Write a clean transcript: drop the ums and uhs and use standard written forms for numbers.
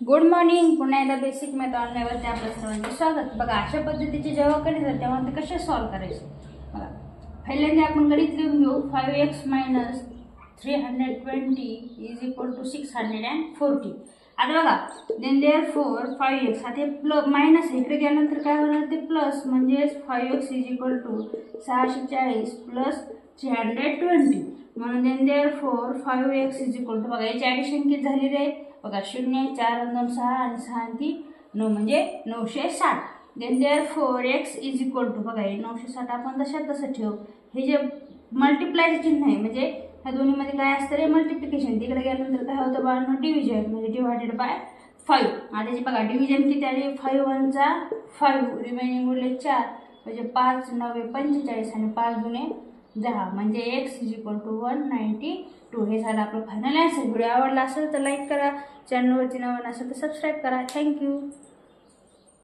Good morning. पुन्हा एकदा basic math ऑनलाईनवरती आपलं सर्वांचे स्वागत. बघा, अशा पद्धतीचे जेव्हा गणित आहेत तेव्हा ते कसे सॉल्व्ह करायचे बघा. पहिल्यांदा आपण गणित लिहून घेऊ. 5x - 320 = 640. आता बघा, देन देअरफॉर 5x, आता हे मायनस इकडे गेल्यानंतर काय होणार, ते प्लस, म्हणजे 5x = 640 + 320. म्हणून देन देअरफॉर 5x = बघा, याची ॲडिशन किती झाली रे बघा, 0 4 2 6 आणि 6 आणि 3 9, म्हणजे 960. देन देअरफॉर x = बघा, हे 960 आपण तसं ठेवू. हे जे मल्टिप्लायचं चिन्ह आहे, म्हणजे ह्या दोन्हीमध्ये काय असतं रे, मल्टिप्लिकेशन. तिकडे गेल्यानंतर काय होतं बाळांनो, डिव्हिजन, म्हणजे डिवायडेड बाय 5. आता जे बघा, डिव्हिजन किती आली, 5 1 चा 5, रिमेनिंग उरले 4, म्हणजे 5 9 45 आणि 5 2 10, म्हणजे x = 192. हे झालं आपलं फायनल आन्सर. व्हिडिओ आवडला असेल तर लाईक करा, चॅनलवरती नवीन असेल तर सबस्क्राईब करा. थँक्यू.